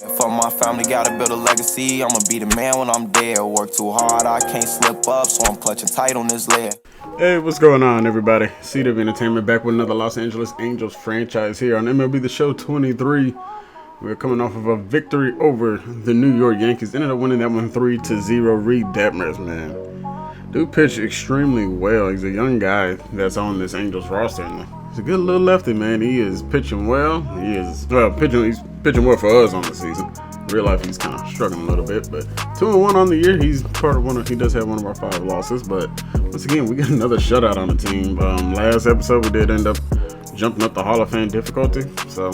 For my family, gotta build a legacy. I'ma be the man when I'm dead. Work too hard, I can't slip up, so I'm clutching tight on this lead. Hey, what's going on, everybody? CW Entertainment back with another Los Angeles Angels franchise here on MLB The Show 23. We're coming off of a victory over the New York Yankees. Ended up winning that one 3-0. Reed Detmers, man. Dude pitched extremely well. He's a young guy that's on this Angels roster. And he's a good little lefty, man. He is pitching well. He's pitching well for us on the season. Real life, he's kind of struggling a little bit, but 2-1 on the year. He's part of he does have one of our 5 losses, but once again, we got another shutout on the team. Last episode, we did end up jumping up the Hall of Fame difficulty, so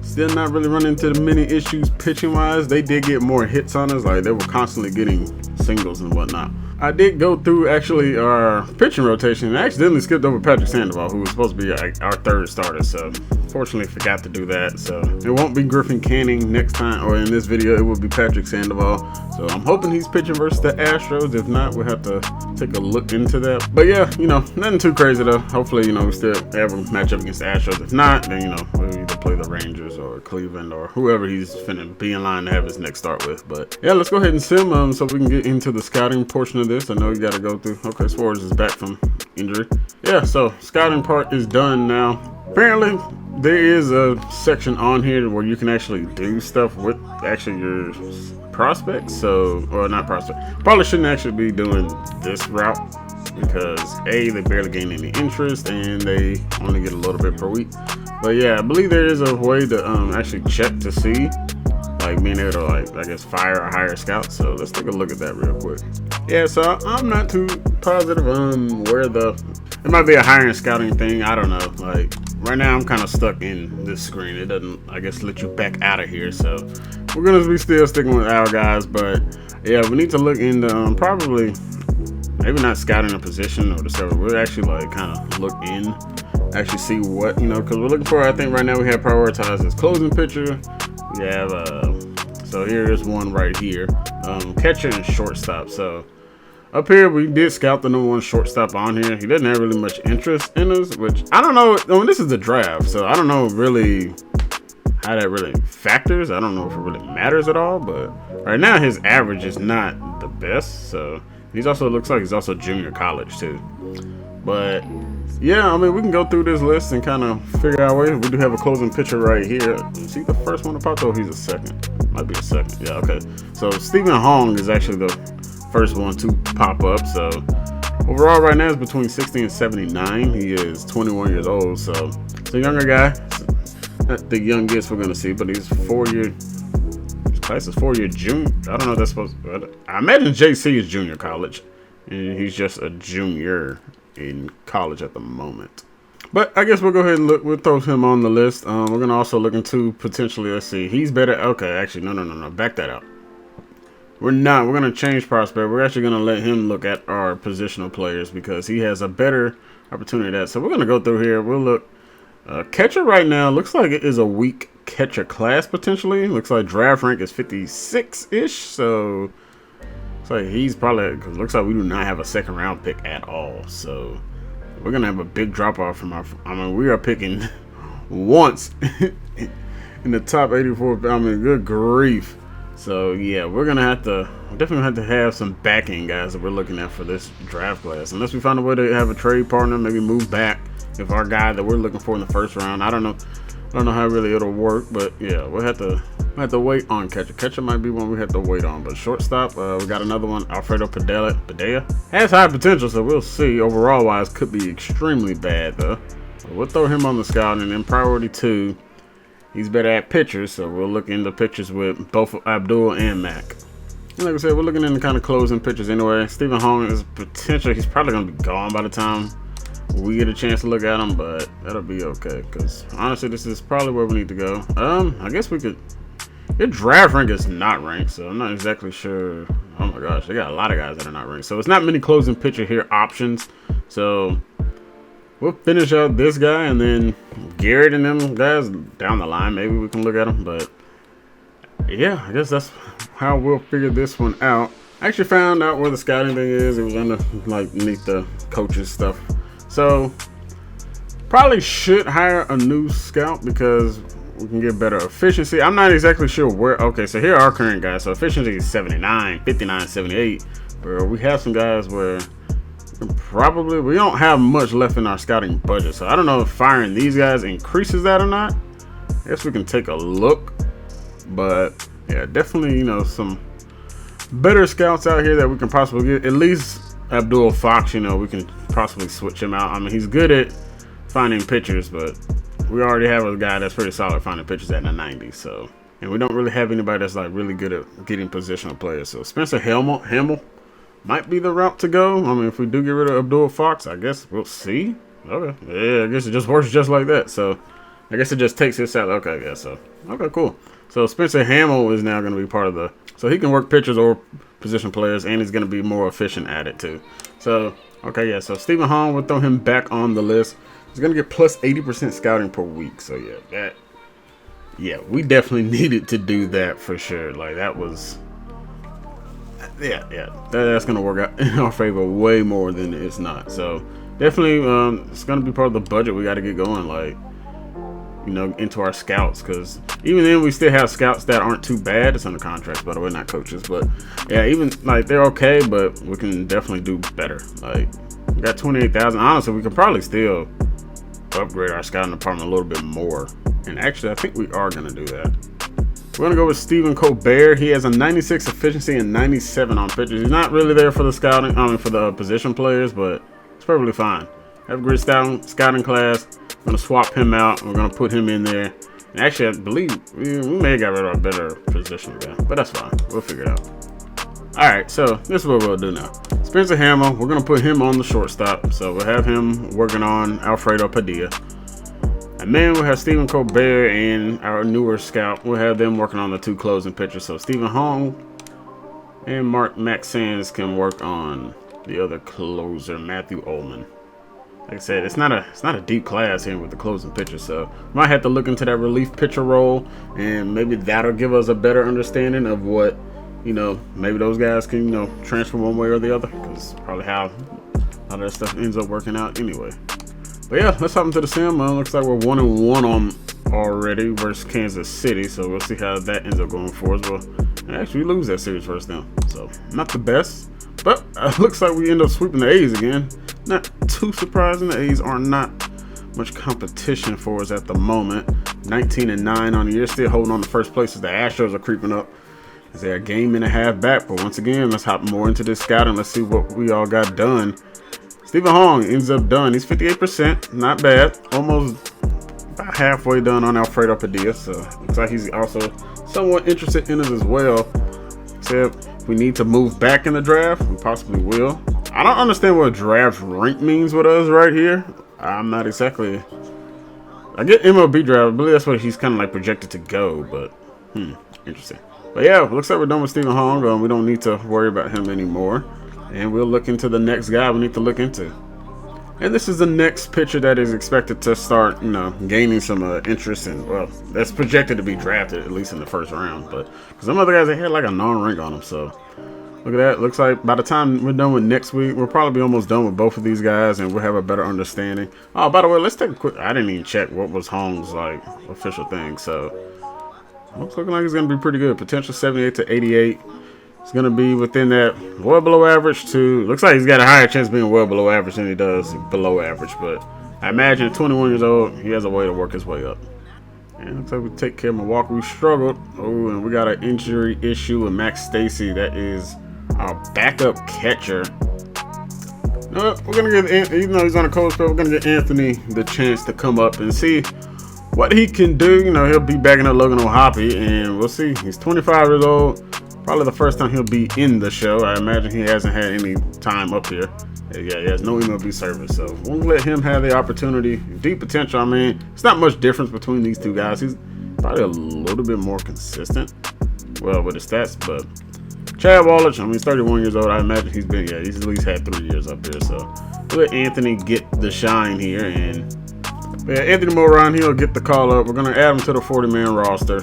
still not really running into the many issues pitching wise. They did get more hits on us, like they were constantly getting singles and whatnot. I did go through actually our pitching rotation and accidentally skipped over Patrick Sandoval, who was supposed to be our third starter. So fortunately forgot to do that. So it won't be Griffin Canning next time, or in this video it will be Patrick Sandoval. So I'm hoping he's pitching versus the Astros. If not, we'll have to take a look into that. But yeah, nothing too crazy though. Hopefully, we still have a matchup against the Astros. If not, then we'll either play the Rangers or Cleveland or whoever he's finna be in line to have his next start with. But yeah, let's go ahead and sim so we can get into the scouting portion of this. I know you got to go through. Okay, Suarez is back from injury. Yeah, so scouting part is done now. Apparently, there is a section on here where you can actually do stuff with actually your prospects. Or not prospect. Probably shouldn't actually be doing this route because they barely gain any interest and they only get a little bit per week. But yeah, I believe there is a way to actually check to see, like being able to fire or hire scouts. So let's take a look at that real quick. Yeah, so I'm not too positive where it might be a hiring scouting thing. I don't know. Like right now I'm kind of stuck in this screen. It doesn't, I guess, let you back out of here. So we're gonna be still sticking with our guys, but yeah, we need to look into probably maybe not scouting a position or discover. We'll actually kind of look in, actually see what, because we're looking for, I think right now we have prioritized as closing pitcher. We have so here is one right here, catcher and shortstop. So up here, we did scout the number 1 shortstop on here. He doesn't have really much interest in us, which I don't know. I mean, this is the draft, so I don't know really how that really factors. I don't know if it really matters at all, but right now his average is not the best. So he's also, looks like he's also junior college too. But yeah, I mean, we can go through this list and kind of figure out ways. We do have a closing pitcher right here. Is he the first one to pop? Oh, he's a second. Might be a second. Yeah, okay. So Stephen Hong is actually the first one to pop up. So overall right now is between 60 and 79. He is 21 years old, so it's a younger guy. Not the youngest we're gonna see, but he's his class is 4-year junior. I don't know if that's supposed to, I imagine JC is junior college and he's just a junior in college at the moment. But I guess we'll go ahead and look. We'll throw him on the list. We're gonna also look into potentially, let's see, he's better. Okay, actually no, back that out. We're not. We're going to change prospect. We're actually going to let him look at our positional players because he has a better opportunity at that. So we're going to go through here. We'll look. Catcher right now looks like it is a weak catcher class potentially. Looks like draft rank is 56-ish. So it's like he's probably, because looks like we do not have a second round pick at all. So we're going to have a big drop off from we are picking once in the top 84. Good grief. So yeah, we're definitely have to have some backing guys that we're looking at for this draft class. Unless we find a way to have a trade partner, maybe move back if our guy that we're looking for in the first round. I don't know how really it'll work, but yeah, we'll have to wait on catcher. Catcher might be one we have to wait on, but shortstop, we got another one, Alfredo Padilla. Has high potential, so we'll see. Overall wise, could be extremely bad though. But we'll throw him on the scout, and then priority 2. He's better at pitchers, so we'll look into pitchers with both Abdul and Mac. And like I said, we're looking into kind of closing pitchers anyway. Stephen Hong is potential. He's probably going to be gone by the time we get a chance to look at him, but that'll be okay. Because honestly, this is probably where we need to go. I guess we could. Your draft rank is not ranked, so I'm not exactly sure. Oh my gosh, they got a lot of guys that are not ranked. So it's not many closing pitcher here options. So we'll finish out this guy, and then Garrett and them guys down the line, maybe we can look at them. But yeah, I guess that's how we'll figure this one out. I actually found out where the scouting thing is. It was underneath the coaches stuff. So probably should hire a new scout because we can get better efficiency. I'm not exactly sure where. Okay, so here are our current guys. So efficiency is 79, 59, 78. But we have some guys where probably we don't have much left in our scouting budget. So I don't know if firing these guys increases that or not. I guess we can take a look. But yeah, definitely, some better scouts out here that we can possibly get. At least Abdul Fox, we can possibly switch him out. I mean, he's good at finding pitchers, but we already have a guy that's pretty solid finding pitchers at the 90. So, and we don't really have anybody that's like really good at getting positional players. So Spencer Hamel might be the route to go. I mean, if we do get rid of Abdul Fox, I guess we'll see. Okay, yeah, I guess it just works just like that. So I guess it just takes his salary. Okay, yeah, so okay, cool. So Spencer Hamel is now going to be part of the. So he can work pitchers or position players, and he's going to be more efficient at it too. So okay, yeah. So Stephen Hong, we'll throw him back on the list. He's going to get plus 80% scouting per week. So yeah, we definitely needed to do that for sure. Like that was, yeah, that's going to work out in our favor way more than it's not. So definitely, it's going to be part of the budget. We got to get going, like, into our scouts, because even then we still have scouts that aren't too bad. It's under contracts, by the way, not coaches, but yeah, even like they're okay, but we can definitely do better. Like we got 28,000. Honestly, we could probably still upgrade our scouting department a little bit more. And actually, I think we are going to do that. We're going to go with Stephen Colbert. He has a 96 efficiency and 97 on pitches. He's not really there for the scouting, for the position players, but it's perfectly fine. Have a great scouting class. I'm going to swap him out. We're going to put him in there. And actually, I believe we may have got rid of a better position guy, but that's fine. We'll figure it out. All right, so this is what we'll do now. Spencer Hamel, we're going to put him on the shortstop. So we'll have him working on Alfredo Padilla. And then we'll have Stephen Colbert and our newer scout. We'll have them working on the two closing pitchers. So Stephen Hong and Max Sands can work on the other closer, Matthew Ullman. Like I said, it's not a deep class here with the closing pitcher, so we might have to look into that relief pitcher role, and maybe that'll give us a better understanding of what, maybe those guys can, transfer one way or the other, because probably how a lot of that stuff ends up working out anyway. But yeah, let's hop into the sim. Looks like we're 1-1 on already versus Kansas City, so we'll see how that ends up going for us. Well, actually, we lose that series first now, so not the best, but looks like we end up sweeping the A's again. Not too surprising. The A's are not much competition for us at the moment. 19-9 on the year, still holding on to first place as the Astros are creeping up. Is there a game and a half back? But once again, let's hop more into this scouting. Let's see what we all got done. Stephen Hong ends up done. He's 58%, not bad. Almost about halfway done on Alfredo Padilla. So looks like he's also somewhat interested in us as well. Except if we need to move back in the draft, we possibly will. I don't understand what draft rank means with us right here. I'm not exactly. I get MLB draft. I believe that's what he's kind of like projected to go, but interesting. But yeah, looks like we're done with Stephen Hong. We don't need to worry about him anymore. And we'll look into the next guy we need to look into. And this is the next pitcher that is expected to start, gaining some interest in, well, that's projected to be drafted, at least in the first round. But some other guys, they had like a non-rank on them, so look at that. Looks like by the time we're done with next week, we'll probably be almost done with both of these guys, and we'll have a better understanding. Oh, by the way, let's take a quick. I didn't even check what was Hong's like official thing. So looks looking like it's gonna be pretty good. Potential 78 to 88. It's gonna be within that well below average to. Looks like he's got a higher chance of being well below average than he does below average. But I imagine at 21 years old, he has a way to work his way up. And looks like we take care of Milwaukee. We struggled. Oh, and we got an injury issue with Max Stacy. That is our backup catcher. We're gonna give, even though he's on a cold spell, we're gonna give Anthony the chance to come up and see what he can do. He'll be backing up Logan O'Hoppe, and we'll see. He's 25 years old. Probably the first time he'll be in the show. I imagine he hasn't had any time up here. Yeah, he has no MLB service, so we'll let him have the opportunity. Deep potential. I mean, it's not much difference between these two guys. He's probably a little bit more consistent, well, with his stats, but Chad Wallach, I mean, he's 31 years old. I imagine he's at least had 3 years up here. So we'll let Anthony get the shine here. And yeah, Anthony Moran, he'll get the call up. We're going to add him to the 40-man roster.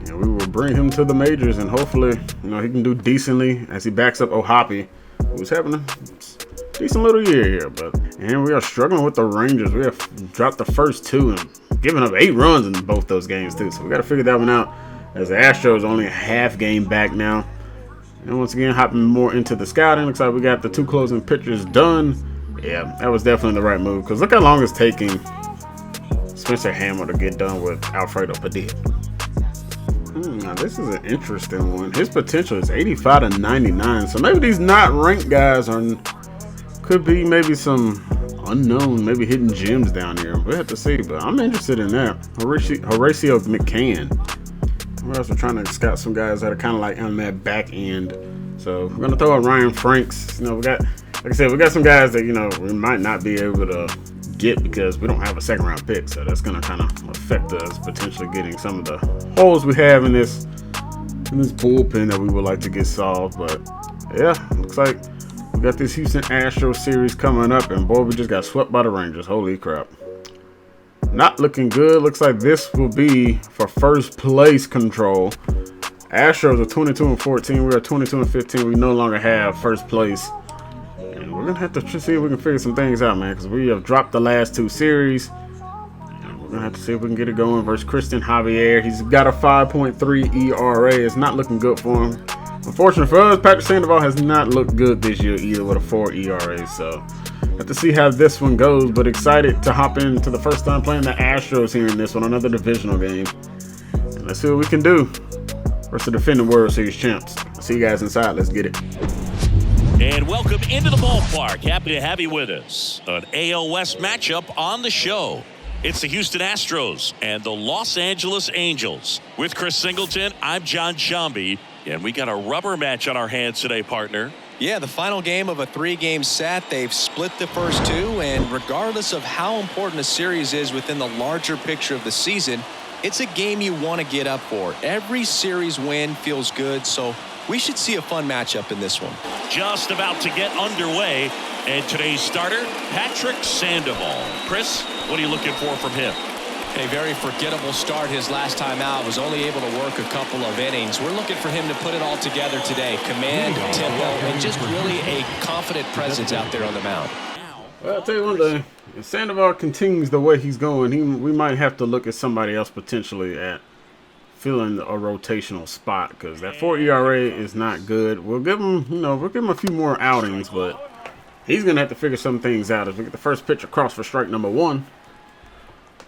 And we will bring him to the majors. And hopefully, he can do decently as he backs up O'Hoppe, who's having a decent little year here. And we are struggling with the Rangers. We have dropped the first two in giving up 8 runs in both those games too. So we got to figure that one out. As the Astros only a half game back now. And once again, hopping more into the scouting. Looks like we got the 2 closing pitchers done. Yeah, that was definitely the right move. Because look how long it's taking Spencer Hammer to get done with Alfredo Padilla. Now this is an interesting one. His potential is 85 to 99. So maybe these not ranked guys could be maybe some unknown, maybe hidden gems down here. We'll have to see. But I'm interested in that. Horacio McCann. We're also trying to scout some guys that are kind of like on that back end. So we're gonna throw out Ryan Franks. You know, we got, like I said, we got some guys that, you know, we might not be able to get because we don't have a 2nd round pick. So that's gonna kind of affect us potentially getting some of the holes we have in this bullpen that we would like to get solved. But yeah, looks like we got this Houston Astros series coming up, and boy, we just got swept by the Rangers. Holy crap. Not looking good. Looks like this will be for first place control. Astros are 22 and 14. We are 22 and 15. We no longer have first place. And we're going to have to see if we can figure some things out, man, because we have dropped the last 2 series. And we're going to have to see if we can get it going versus Christian Javier. He's got a 5.3 ERA. It's not looking good for him. Unfortunately for us, Patrick Sandoval has not looked good this year either with a 4 ERA. So have to see how this one goes, but excited to hop into the first time playing the Astros here in this one, another divisional game. And let's see what we can do versus the defending World Series champs. See you guys inside. Let's get it. And welcome into the ballpark. Happy to have you with us. An AL West matchup on the show. It's the Houston Astros and the Los Angeles Angels. With Chris Singleton, I'm John Shambi, and we got a rubber match on our hands today, partner. Yeah, the final game of a 3-game set. They've split the first 2, and regardless of how important a series is within the larger picture of the season, it's a game you want to get up for. Every series win feels good, so we should see a fun matchup in this one. Just about to get underway, and today's starter, Patrick Sandoval. Chris, what are you looking for from him? A very forgettable start his last time out. Was only able to work a couple of innings. We're looking for him to put it all together today. Command, tempo, and just really a confident presence out there on the mound. Well, I'll tell you one thing. If Sandoval continues the way he's going, we might have to look at somebody else potentially at filling a rotational spot, because that 4 ERA is not good. We'll give him, we'll give him a few more outings, but he's going to have to figure some things out. As we get the first pitch across for strike number 1.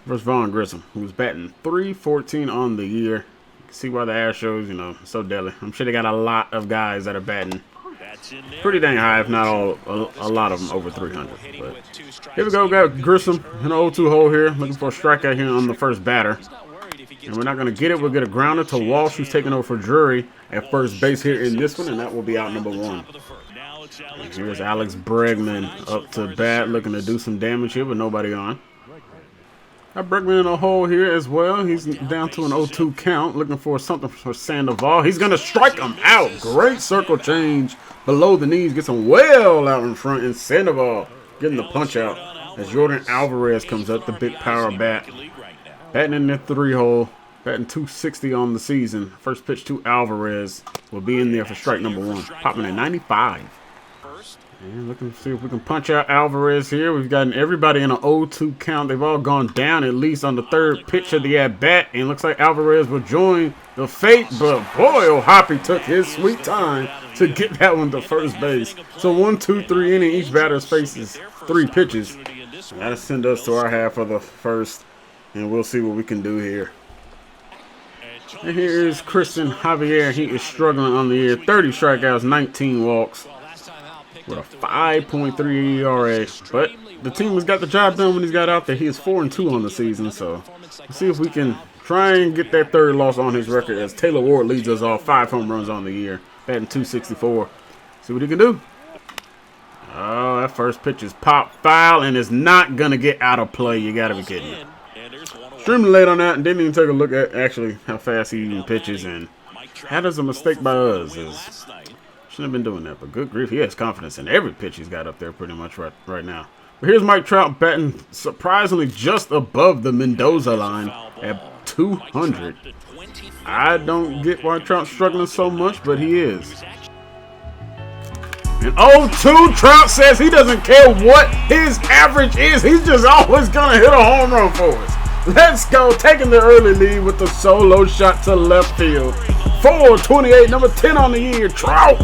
Versus Vaughn Grissom, who's batting .314 on the year. You can see why the Astros, so deadly. I'm sure they got a lot of guys that are batting pretty dang high, if not a lot of them over 300. But here we go, got Grissom in an 0-2 hole here, looking for a strikeout here on the first batter. And we're not going to get it. We'll get a grounder to Walsh, who's taking over for Drury at first base here in this one, and that will be out number 1. And here's Alex Bregman up to bat, looking to do some damage here, but nobody on. Got Bregman in a hole here as well. He's down to an 0-2 count, looking for something for Sandoval. He's going to strike him out. Great circle change below the knees. Gets him well out in front, and Sandoval getting the punch out as Jordan Alvarez comes up, the big power bat. Batting in the 3-hole, batting .260 on the season. First pitch to Alvarez will be in there for strike number 1. Popping at 95. And looking to see if we can punch out Alvarez here. We've gotten everybody in an 0-2 count. They've all gone down at least on the 3rd pitch of the at-bat. And looks like Alvarez will join the fate. But boy, oh, Hoppy took his sweet time to get that one to first base. So 1, 2, 3 inning. Each batter faces 3 pitches. That'll send us to our half of the first. And we'll see what we can do here. And here is Christian Javier. He is struggling on the year. 30 strikeouts, 19 walks. With a 5.3 ERA, but the team has got the job done when he's got out there. He is 4-2 on the season, so let's see if we can try and get that 3rd loss on his record as Taylor Ward leads us off 5 home runs on the year, batting .264. See what he can do. Oh, that first pitch is pop foul, and it's not gonna get out of play. You gotta be kidding me. Extremely late on that, and didn't even take a look at actually how fast he even pitches, and how does a mistake by us is. Shouldn't have been doing that, but good grief, he has confidence in every pitch he's got up there pretty much right now. But here's Mike Trout batting surprisingly just above the Mendoza line at 200. I don't get why Trout's struggling so much, but he is. And 0-2, Trout says he doesn't care what his average is. He's just always going to hit a home run for us. Let's go. Taking the early lead with the solo shot to left field. 428, number 10 on the year. Trout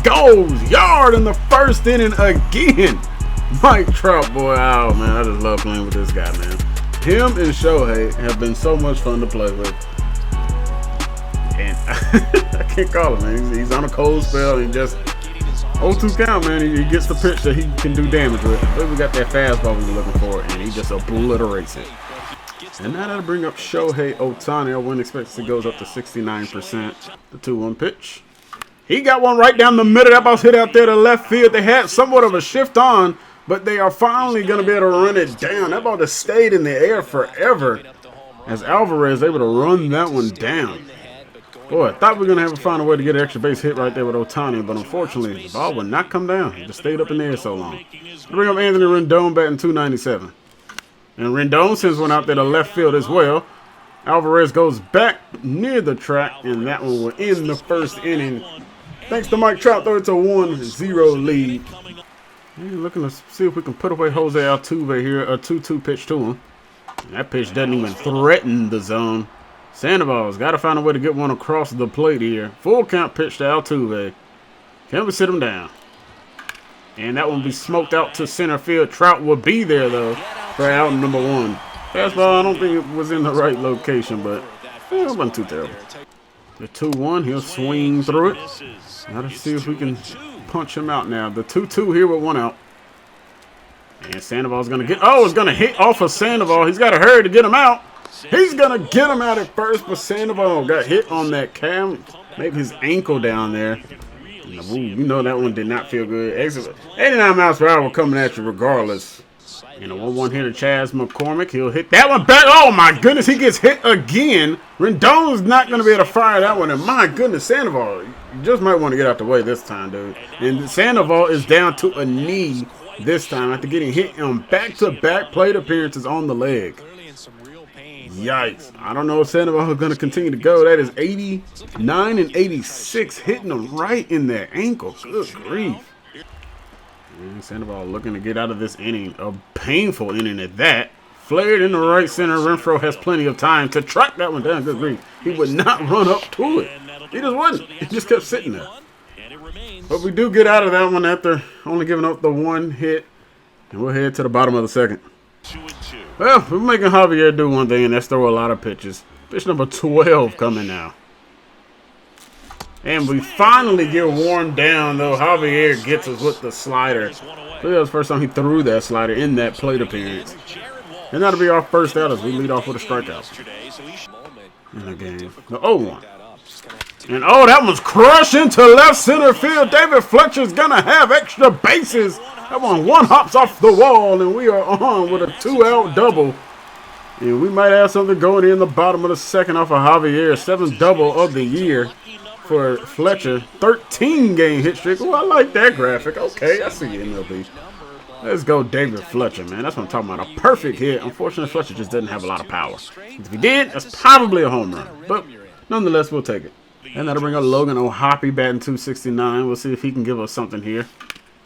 goes yard in the first inning again. Mike Trout, boy. Oh, man. I just love playing with this guy, man. Him and Shohei have been so much fun to play with. And I can't call him, man. He's on a cold spell and just 0-2 count, man. He gets the pitch that he can do damage with. But we got that fastball we were looking for, and he just obliterates it. And now that'll bring up Shohei Ohtani. Our win expectancy goes up to 69%. The 2-1 pitch. He got one right down the middle. That ball's hit out there to left field. They had somewhat of a shift on, but they are finally going to be able to run it down. That ball just stayed in the air forever as Alvarez able to run that one down. Boy, I thought we were going to find a way to get an extra base hit right there with Ohtani, but unfortunately, the ball would not come down. It just stayed up in the air so long. Bring up Anthony Rendon batting .297. And Rendon sends one out there to left field as well. Alvarez goes back near the track, and that one will end the first inning. Thanks to Mike Trout, though, it's a 1-0 lead. And looking to see if we can put away Jose Altuve here. A 2-2 pitch to him. And that pitch doesn't even threaten the zone. Sandoval's got to find a way to get one across the plate here. Full count pitch to Altuve. Can we sit him down? And that one will be smoked out to center field. Trout will be there, though, for out number 1. Fastball, I don't think it was in the right location, but it wasn't too terrible. The 2-1, he'll swing through it. Now let's see if we can punch him out now. The 2-2 here with 1 out. And Sandoval's going to get, oh, it's going to hit off of Sandoval. He's got to hurry to get him out. He's going to get him out at first, but Sandoval got hit on that cam, maybe his ankle down there. Ooh, you know that one did not feel good. 89 miles per hour coming at you regardless. And a 1-1 hitter, Chaz McCormick. He'll hit that one back. Oh, my goodness. He gets hit again. Rendon's not going to be able to fire that one. And my goodness, Sandoval, you just might want to get out the way this time, dude. And Sandoval is down to a knee this time after getting hit on back-to-back plate appearances on the leg. Yikes. I don't know if Sandoval is going to continue to go. That is 89 and 86, hitting him right in the ankle. Good grief. And Sandoval looking to get out of this inning. A painful inning at that. Flared in the right center. Renfroe has plenty of time to track that one down. Good grief. He would not run up to it. He just wouldn't. He just kept sitting there. But we do get out of that one after only giving up the 1 hit. And we'll head to the bottom of the second. Well, we're making Javier do one thing, and that's throw a lot of pitches. Pitch number 12 coming now. And we finally get worn down, though. Javier gets us with the slider. That was the first time he threw that slider in that plate appearance. And that'll be our first out as we lead off with a strikeout in the game. The 0-1. And, oh, that one's crushed into left center field. David Fletcher's going to have extra bases. That one hops off the wall, and we are on with a 2-out double. And we might have something going in the bottom of the second off of Javier. 7th double of the year for Fletcher. 13-game hit streak. Oh, I like that graphic. Okay, I see you, MLB. Let's go David Fletcher, man. That's what I'm talking about. A perfect hit. Unfortunately, Fletcher just doesn't have a lot of power. If he did, that's probably a home run. But nonetheless, we'll take it. And that'll bring up Logan O'Hoppe batting .269. We'll see if he can give us something here.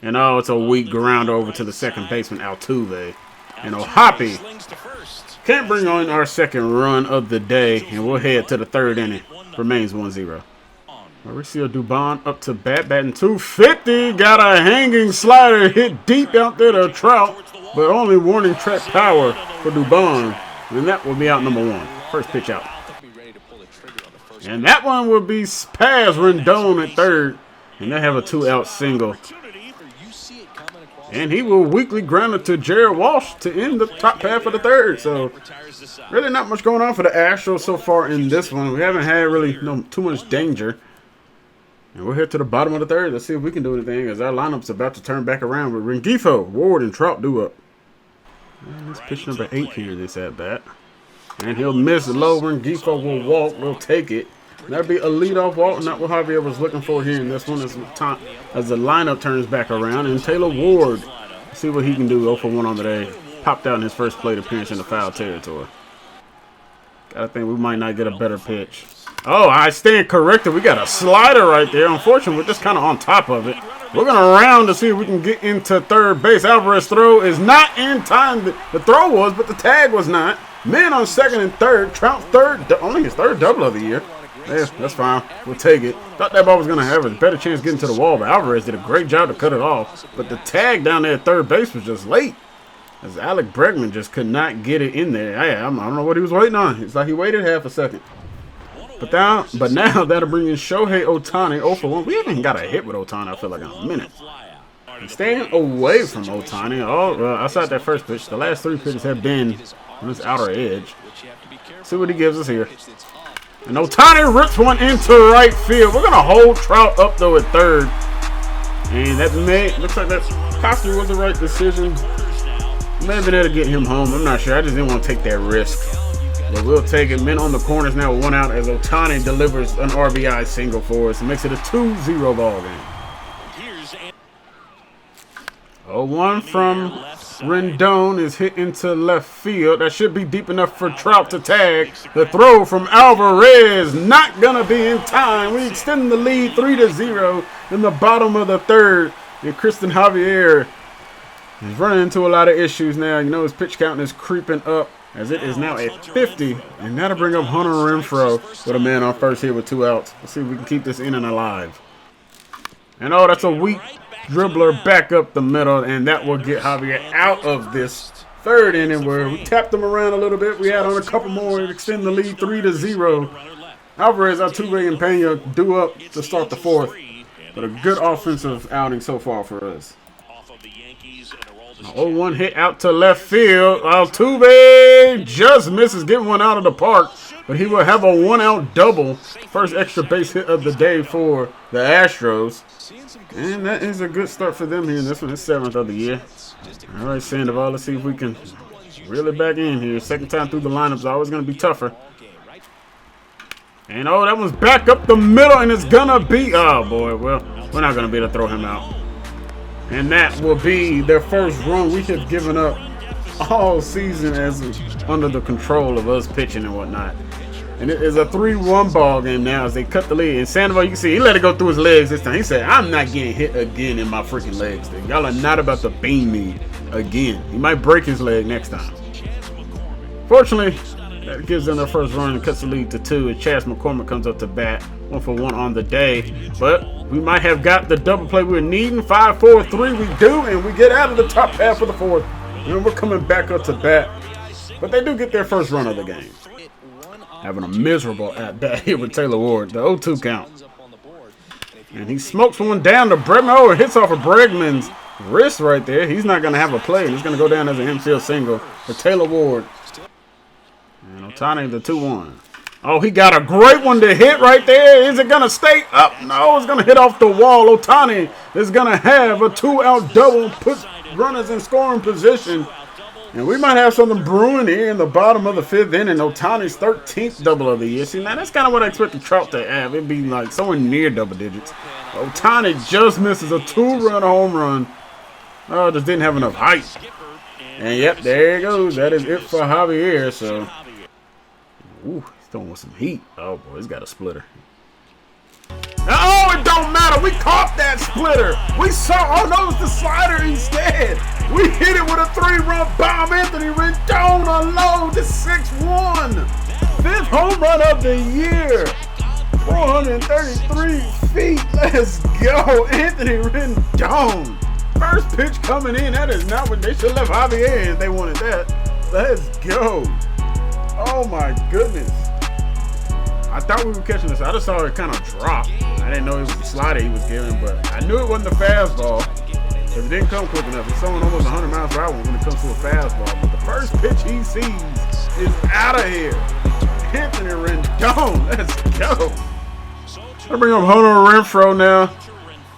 And oh, it's a weak ground over to the second baseman, Altuve. And O'Hoppe can't bring on our second run of the day. And we'll head to the third inning. Remains 1-0. Mauricio Dubon up to bat, batting .250. Got a hanging slider hit deep out there to Trout. But only warning track power for Dubon. And that will be out number 1. First pitch out. And that one will be past Rendon at third. And they have a 2-out single. And he will weakly ground it to Jared Walsh to end the top half of the third. So, really not much going on for the Astros so far in this one. We haven't had really too much danger. And we'll head to the bottom of the third. Let's see if we can do anything as our lineup's about to turn back around with Rengifo, Ward, and Trout due up. And it's pitch number 8 here this at-bat. And he'll miss low. Rengifo will walk. We'll take it. That'll be a leadoff walk, not what Javier was looking for here in this one as the lineup turns back around. And Taylor Ward, see what he can do. 0 for 1 on the day. Popped out in his first plate appearance in the foul territory. Gotta think we might not get a better pitch. Oh, I stand corrected. We got a slider right there. Unfortunately, we're just kind of on top of it. We're going to round to see if we can get into third base. Alvarez's throw is not in time. The throw was, but the tag was not. Men on second and third. Trout third, only his third double of the year. Yeah, that's fine. We'll take it. Thought that ball was going to have a better chance getting to the wall, but Alvarez did a great job to cut it off. But the tag down there at third base was just late, as Alec Bregman just could not get it in there. I don't know what he was waiting on. It's like he waited half a second. But now that'll bring in Shohei Ohtani 0 for 1. We haven't got a hit with Ohtani, I feel like, in a minute. Staying away from Ohtani. Outside that first pitch, the last 3 pitches have been on this outer edge. See what he gives us here. And Ohtani rips one into right field. We're going to hold Trout up, though, at third. And that looks like that possibly was the right decision. Maybe that'll get him home. I'm not sure. I just didn't want to take that risk. But we'll take it. Men on the corners now with 1 out as Ohtani delivers an RBI single for us. It makes it a 2-0 ball game. 0-1 from Rendon is hit into left field. That should be deep enough for Trout to tag. The throw from Alvarez not going to be in time. We extend the lead 3-0 in the bottom of the third. And Cristian Javier is running into a lot of issues now. You know, his pitch count is creeping up as it is now at 50. And that'll bring up Hunter Renfroe with a man on first here with 2 outs. Let's see if we can keep this inning alive. And that's a weak dribbler back up the middle, and that will get Javier out of this third inning where we tapped him around a little bit. We had on a couple more and extend the lead 3-0. Alvarez, Altuve, and Pena due up to start the fourth. But a good offensive outing so far for us. 0-1 hit out to left field. Altuve just misses getting one out of the park, but he will have a 1-out double. First extra base hit of the day for the Astros. And that is a good start for them here in this one. It's 7th of the year. All right, Sandoval, let's see if we can reel it back in here. Second time through the lineup's always going to be tougher. And that one's back up the middle, and it's going to be, oh boy, well, we're not going to be able to throw him out. And that will be their first run we have given up all season as under the control of us pitching and whatnot. And it is a 3-1 ball game now as they cut the lead. And Sandoval, you can see, he let it go through his legs this time. He said, I'm not getting hit again in my freaking legs. Y'all are not about to beam me again. He might break his leg next time. Fortunately, that gives them their first run and cuts the lead to 2. And Chas McCormick comes up to bat. 1 for 1 on the day. But we might have got the double play we were needing. 5-4-3 we do. And we get out of the top half of the fourth. And we're coming back up to bat. But they do get their first run of the game. Having a miserable at-bat here with Taylor Ward. The 0-2 count. And he smokes one down to Bregman. Oh, it hits off of Bregman's wrist right there. He's not going to have a play. And it's going to go down as an infield single for Taylor Ward. And Ohtani the 2-1. Oh, he got a great one to hit right there. Is it going to stay up? No, it's going to hit off the wall. Ohtani is going to have a 2-out double. Put runners in scoring position. And we might have something brewing here in the bottom of the 5th inning. Ohtani's 13th double of the year. See, now that's kind of what I expected Trout to have. It'd be like somewhere near double digits. Ohtani just misses a 2-run home run. Oh, just didn't have enough height. And yep, there it goes. That is it for Javier. So, ooh, he's throwing with some heat. Oh boy, he's got a splitter. Oh, it don't matter. We caught that splitter. We saw, oh no, it's the slider instead. We hit it with a 3-run bomb. Anthony Rendon alone to 6-1. 5th home run of the year. 433 feet. Let's go. Anthony Rendon. First pitch coming in. That is not what they should have left Javier if they wanted that. Let's go. Oh my goodness. I thought we were catching this. I just saw it kind of drop. I didn't know it was the slider he was giving, but I knew it wasn't the fastball because it didn't come quick enough. It's someone almost 100 miles per hour when it comes to a fastball. But the first pitch he sees is out of here. Anthony Rendon, let's go. I bring up Hunter Renfroe now.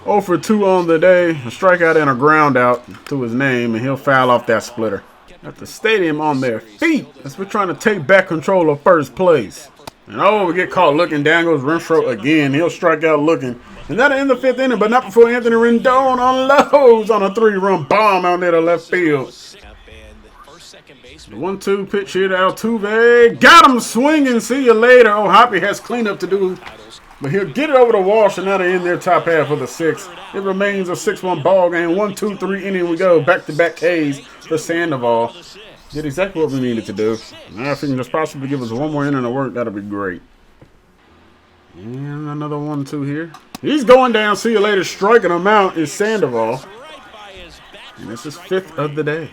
0 for 2 on the day. A strikeout and a ground out to his name, and he'll foul off that splitter. At the stadium on their feet as we're trying to take back control of first place. And we get caught looking. Down goes Renfroe again. He'll strike out looking. And that'll end the 5th inning, but not before Anthony Rendon unloads on a 3-run bomb out there to left field. The 1-2 pitch here to Altuve. Got him swinging. See you later. Hoppy has cleanup to do. But he'll get it over the wall, and now they're in their top half of the 6th. It remains a 6-1 ball game. 1, 2, 3 inning we go. Back-to-back Ks for Sandoval. Did exactly what we needed to do. Now if he can just possibly give us one more inning of work, that'll be great. And another 1-2 here. He's going down. See you later. Striking him out is Sandoval. And this is 5th of the day.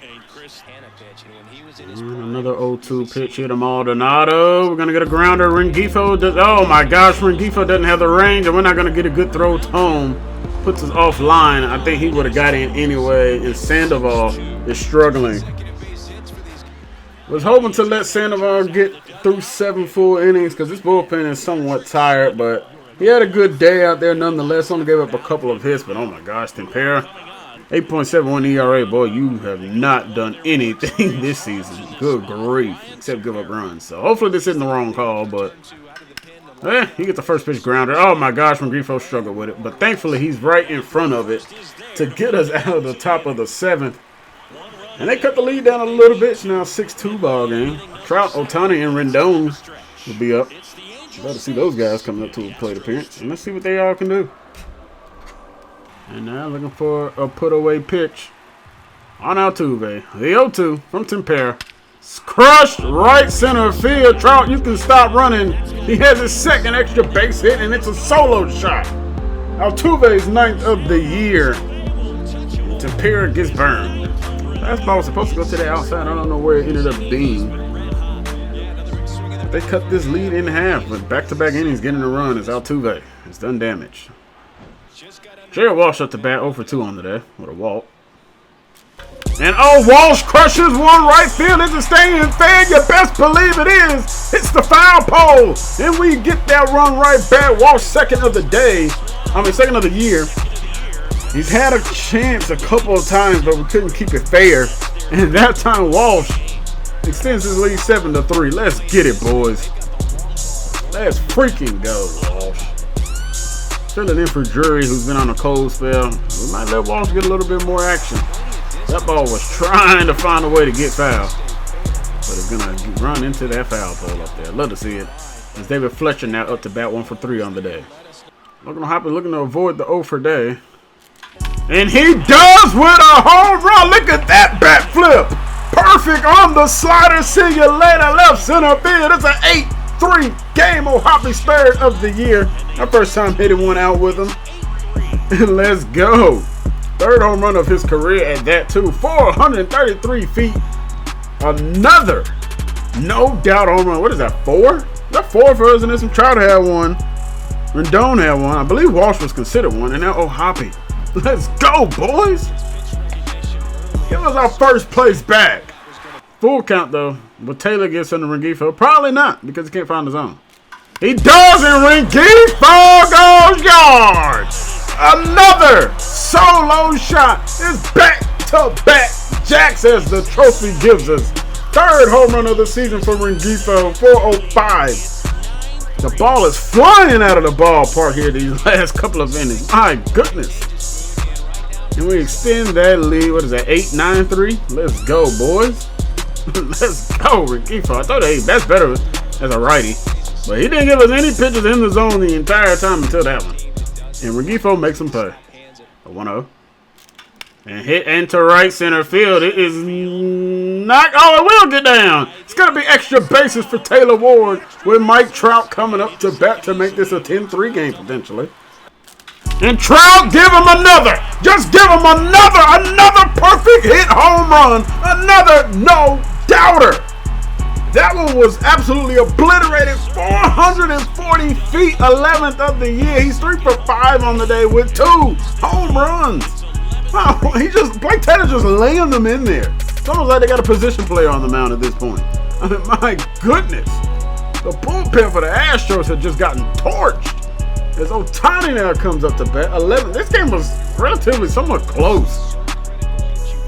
And another 0-2 pitch here to Maldonado. We're going to get a grounder. Rengifo does. Oh my gosh, Rengifo doesn't have the range, and we're not going to get a good throw home. Puts us offline. I think he would have got in anyway. And Sandoval is struggling. Was hoping to let Sandoval get through 7 full innings because this bullpen is somewhat tired, but he had a good day out there nonetheless. Only gave up a couple of hits, but oh my gosh, Tempera, 8.71 ERA. Boy, you have not done anything this season. Good grief, except give up runs. So hopefully this isn't the wrong call, but he gets the first pitch grounder. Oh my gosh, Rengifo struggled with it, but thankfully he's right in front of it to get us out of the top of the 7th. And they cut the lead down a little bit. It's now a 6-2 ball game. Trout, Ohtani, and Rendon will be up. Glad to see those guys coming up to a plate appearance. And let's see what they all can do. And now looking for a put-away pitch on Altuve. The 0-2 from Tempera. It's crushed right center field. Trout, you can stop running. He has his 2nd extra base hit, and it's a solo shot. Altuve's 9th of the year. Tempera gets burned. That ball was supposed to go to the outside. I don't know where it ended up being. They cut this lead in half, but back-to-back innings getting a run as Altuve has done damage. Jared Walsh up the bat, 0 for 2 on the day with a walk. And Walsh crushes one right field. Is it staying fed? You best believe it is. Hits the foul pole. And we get that run right back. Walsh 2nd of the day. 2nd of the year. He's had a chance a couple of times, but we couldn't keep it fair. And that time, Walsh extends his lead 7-3. Let's get it, boys. Let's freaking go, Walsh. Filling in for Drury, who's been on a cold spell. We might let Walsh get a little bit more action. That ball was trying to find a way to get foul, but it's going to run into that foul pole up there. Love to see it. It's David Fletcher now up to bat 1 for 3 on the day. Looking to Hoppy, looking to avoid the 0 for day. And he does with a home run. Look at that bat flip. Perfect on the slider. See you later. Left center field. It's an 8-3 game. Hoppy's 3rd of the year. Our first time hitting one out with him. And let's go. 3rd home run of his career at that too. 433 feet. Another no doubt home run. What is that, 4? Is that 4 for us? And then some Trout had one. Rendon had one. I believe Walsh was considered one. And now Hoppy. Let's go, boys. Give us our first place back. Full count, though. But Taylor gets under Rengifo. Probably not, because he can't find his own. He does, and Rengifo goes yards. Another solo shot. It's back-to-back jacks as the trophy gives us. 3rd home run of the season for Rengifo, 405. The ball is flying out of the ballpark here these last couple of innings. My goodness. And we extend that lead. What is that, 8-9-3? Let's go, boys. Let's go, Rengifo. I thought, hey, that's better as a righty. But he didn't give us any pitches in the zone the entire time until that one. And Rengifo makes him play. A 1-0. And hit into right center field. It is not. Oh, it will get down. It's going to be extra bases for Taylor Ward with Mike Trout coming up to bat to make this a 10-3 game potentially. And Trout, give him another. Just give him another perfect hit home run. Another no-doubter. That one was absolutely obliterated. 440 feet, 11th of the year. He's 3 for 5 on the day with 2 home runs. Wow, Blake Taylor just laying them in there. It's almost like they got a position player on the mound at this point. I mean, my goodness. The bullpen for the Astros had just gotten torched. As Ohtani now comes up to bat, 11. This game was relatively somewhat close.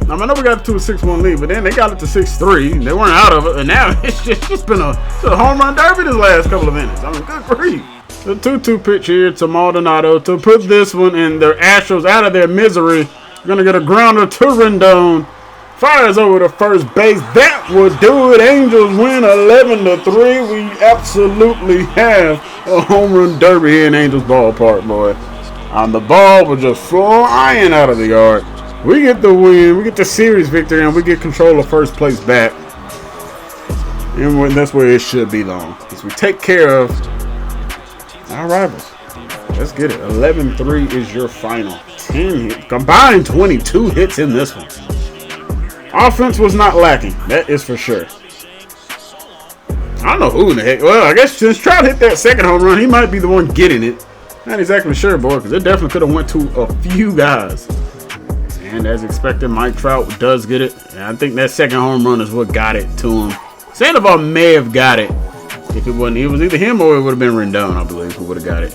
I know we got to a 6-1 lead, but then they got it to 6-3. They weren't out of it, and now it's just been a home run derby this last couple of innings. I mean, good grief. The 2-2 pitch here to Maldonado to put this one in the Astros out of their misery. We're going to get a grounder to Rendon. Fires over to first base. That would do it. Angels win 11-3. We absolutely have a home run derby here in Angels ballpark, boy. And the ball was just flying out of the yard. We get the win. We get the series victory, and we get control of first place back. And that's where it should belong. As we take care of our rivals. Let's get it. 11-3 is your final. 10 hits. Combined 22 hits in this one. Offense was not lacking. That is for sure. I don't know who in the heck. Well, I guess since Trout hit that second home run, he might be the one getting it. Not exactly sure, boy, because it definitely could have went to a few guys. And as expected, Mike Trout does get it. And I think that second home run is what got it to him. Sandoval may have got it. If it wasn't, it was either him or it would have been Rendon, I believe, who would have got it.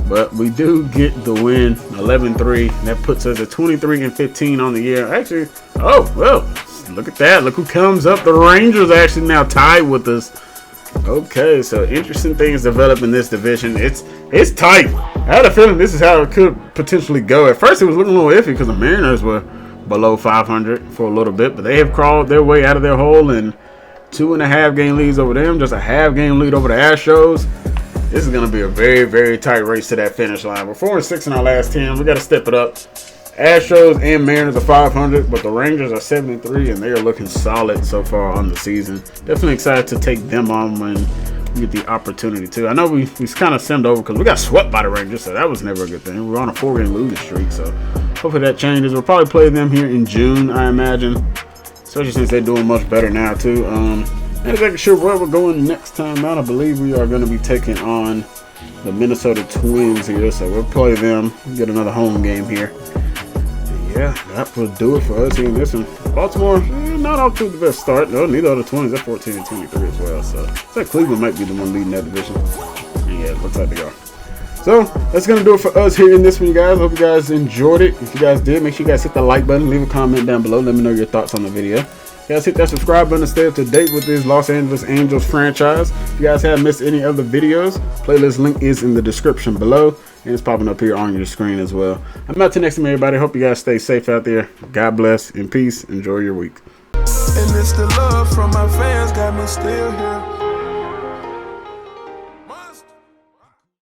But we do get the win, 11-3. That puts us at 23-15 on the year. Actually, oh, well, look at that. Look who comes up. The Rangers are actually now tied with us. Okay, so interesting things develop in this division. It's tight. I had a feeling this is how it could potentially go. At first, it was looking a little iffy because the Mariners were below 500 for a little bit, but they have crawled their way out of their hole and 2.5 game leads over them, just a half game lead over the Astros. This is going to be a very, very tight race to that finish line. We're 4-6 in our last 10. We got to step it up. Astros and Mariners are 500, but the Rangers are 73, and they are looking solid so far on the season. Definitely excited to take them on when we get the opportunity to. I know we kind of simmed over because we got swept by the Rangers, so that was never a good thing. We were on a 4-game losing streak, so hopefully that changes. We'll probably play them here in June, I imagine, especially since they're doing much better now, too. Not exactly sure where we're going next time out. I believe we are going to be taking on the Minnesota Twins here, so we'll play them, get another home game here. Yeah, that will do it for us here in this one. Baltimore, not off to the best start. No, neither are the Twins. They're 14-23 as well. So Cleveland might be the one leading that division. And yeah, it looks like they are. So that's going to do it for us here in this one, you guys. Hope you guys enjoyed it. If you guys did, make sure you guys hit the like button. Leave a comment down below. Let me know your thoughts on the video. You guys hit that subscribe button to stay up to date with this Los Angeles Angels franchise. If you guys haven't missed any other videos, playlist link is in the description below. And it's popping up here on your screen as well. I'm out to next time, everybody. Hope you guys stay safe out there. God bless and peace. Enjoy your week. And it's the love from my fans got me still here.